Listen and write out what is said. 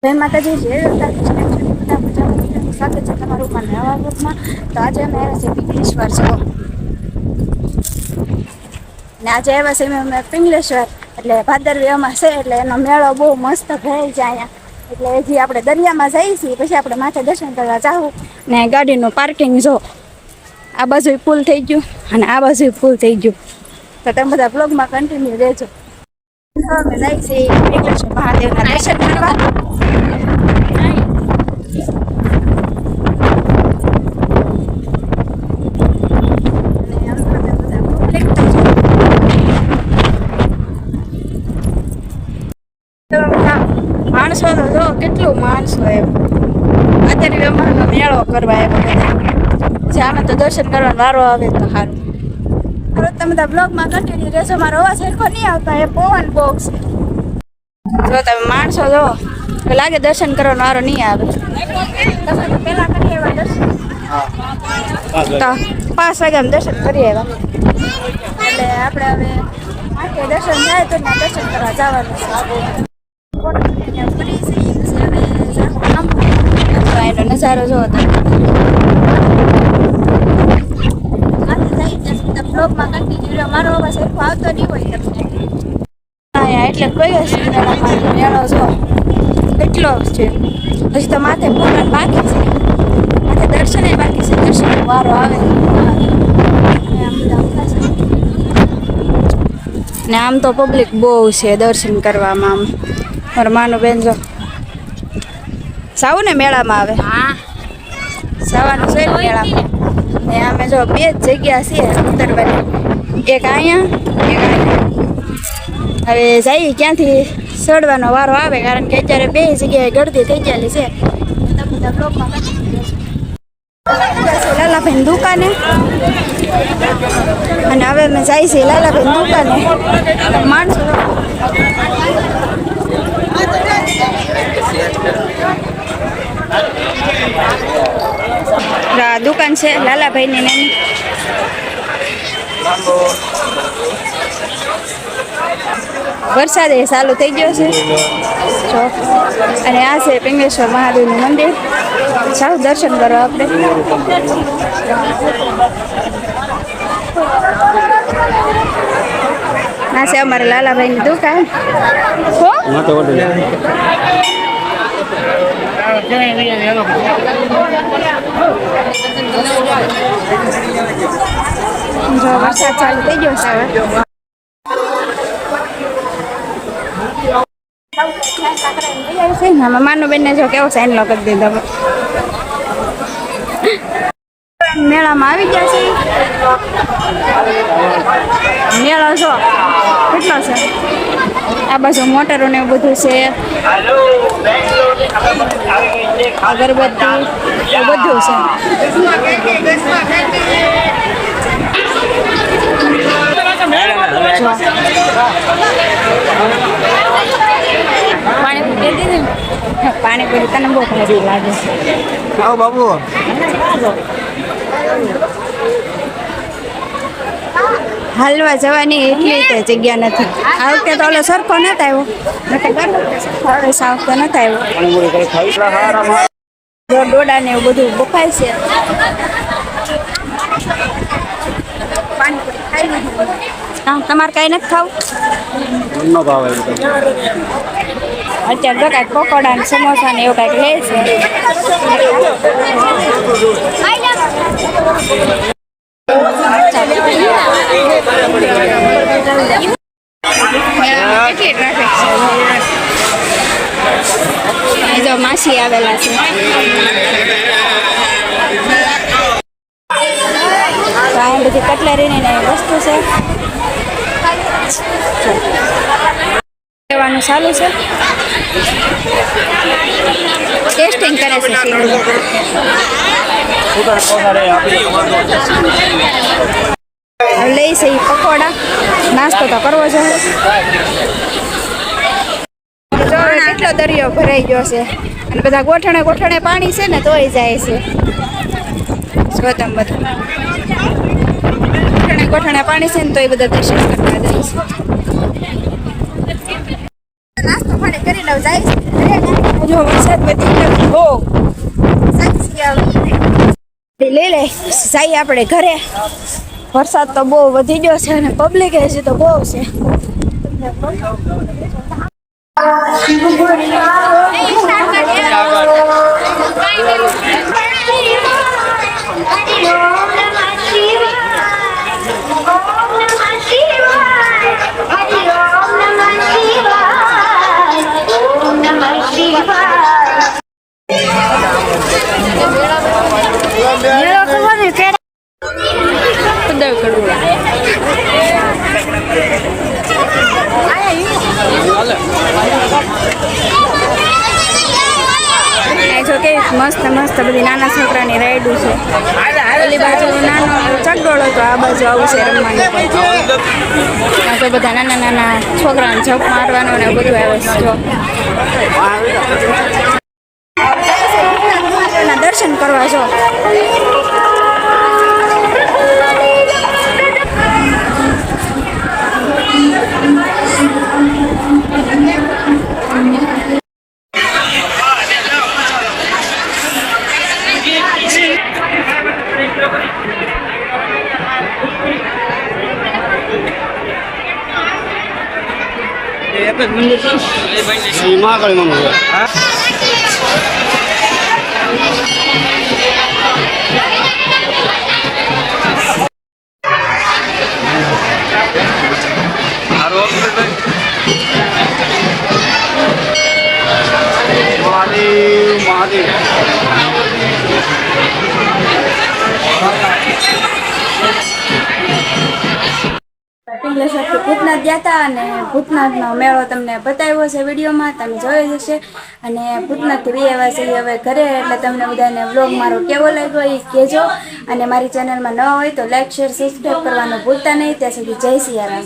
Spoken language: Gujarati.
જય માતાજી, જય બધા મજામાં. સ્વાગત છે તમારું નવા વ્લોગમાં. તો આજે અમે આવ્યા છે પિંગલેશ્વર છો ને આજે આવ્યા છે અમે પિંગલેશ્વર એટલે ભાદરવી અમાસ છે એટલે એનો મેળો બહુ મસ્ત ભરાય છે અહીંયા. એટલે હજી આપણે દરિયામાં જઈએ છીએ, પછી આપણે માથે દર્શન કરવા જાવું ને ગાડીનું પાર્કિંગ જો આ બાજુ ફૂલ થઈ ગયું અને આ બાજુ ફૂલ થઈ ગયું. તો તમે બધા બ્લોગમાં કન્ટિન્યુ રહેજો. અમે જઈએ છીએ પિંગલેશ્વર મહાદેવના દર્શન કરવા. માણસો તો જો કેટલું માણસો એમ અત્યારે અમારો મેળો કરવા એમ બધા આને તો દર્શન કરવાનો વારો આવે તો સારું. તમે બધા બ્લોગમાં કન્ટિન્યુ રહેશો. મારો અવાજ સરખો નહીં આવતા, એ પવન બોક્સ જો તમે માણસો જો લાગે દર્શન કરવાનો વારો નહીં આવે. તમે તો પહેલા કરી આવ્યા દર્શન, તો 5 વાગ્યામાં દર્શન કરી આવ્યા એટલે આપણે હવે આખે દર્શન થાય તો દર્શન કરવા જવાનું છે. એનો નજારો જોવો તમે બ્લોગમાં કન્ટિન્યુ. મારો અવાજ સરખો આવતો નહીં હોય તમને એટલે કયો મેળો જો એટલો છે. હજી તો માથે પૂરણ બાકી છે, માથે દર્શન બાકી છે. દર્શન વારો આવે ને આમ તો પબ્લિક બહુ છે દર્શન કરવામાં. આમ મારા માનું બેન જો સાવું ને મેળામાં આવે સાવાનું છે મેળામાં ને અમે જો 2 જ જગ્યા છે ઉતરવાની, એક અહીંયા એક અહીંયા. હવે જઈએ ક્યાંથી ચડવાનો વારો આવે કારણ કે અત્યારે 2 જગ્યાએ ગળદી થઈ ગયેલી છે. બધા બ્લોગમાં લાલાભાઈની દુકાને અને હવે અમે જઈએ છીએ લાલાભાઈની દુકાને. માણસો દુકાન છે લાલાભાઈની ને વરસાદ એ ચાલુ થઈ ગયો છે જો. અને આ છે પિંગલેશ્વર મહાદેવનું મંદિર. ચાલો દર્શન કરો આપણે. આ છે અમારે લાલાભાઈની દુકાન. જો વરસાદ ચાલુ થઈ ગયો છે હવે. માનું બેન ને જો કેવો સાઈન લો કરી દીધો. મેળામાં આવી ગયા છે. મેળો જો કેટલો છે. આ બાજુ મોટરો ને એવું બધું છે, અગરબત્તી બધું છે. પાણીપુરી તને બહુ ખરાબ લાગે. આવો બાબુ. હાલવા જવાની એટલી તે જગ્યા નથી. આ વખતે તો ઓલો સરખો નતા આવ્યો, સાવ તો નતા આવ્યો. ડોડા ને એવું બધું બફાય છે. પાણીપુરી ખાઈ નથી. તમારે કઈ નથી ખાવું? અત્યારે તો કાંઈક પકોડા ને સમોસા ને એવું કાંઈક લે છે. કેટલી ટ્રાફિક છે. જો માસી આવેલા છે. આ બધી કટલેરીની વસ્તુ છે. લેવાનું ચાલુ છે. ટેસ્ટિંગ કરે છે. લઈ છે પકોડા. નાસ્તો તો કરવો છે. કેટલો દરિયો ભરાઈ ગયો છે અને બધા ગોઠણે ગોઠણે પાણી છે ને તોય જાય છે. સ્વતમ બધું ગોઠણે ગોઠણે પાણી છે ને તોય બધા દર્શન કરતા જાય છે. નાસ્તો પાણી કરી લઉં જાય છે. જો વરસાદ વધી ગયો હો લઈ લે સાઈ આપણે ઘરે. વરસાદ તો બહુ વધી ગયો છે અને પબ્લિક હજી તો બહુ છે. જો કે મસ્ત મસ્ત બધી નાના છોકરાની રાઈડું છે. પેલી બાજુ નાનો ચકડોળો તો આ બાજુ આવું છે રમવાનું. આ તો બધા નાના નાના છોકરાને જપ મારવાનું ને બધું આવે છે. જો દર્શન કરવા જો મહાકાળી મંદિર મહાદેવ ભૂતનાથ ગયા હતા અને ભૂતનાથનો મેળો તમને બતાવ્યો છે વિડીયોમાં, તમે જોયો જશે. અને ભૂતનાથથી બી એવા છે હવે ઘરે, એટલે તમને બધાને વ્લોગ મારો કેવો લાગ્યો એ કહેજો. અને મારી ચેનલમાં ન હોય તો લાઈક શેર સબસ્ક્રાઈબ કરવાનું ભૂલતા નહીં. ત્યાં સુધી જય સિયારામ.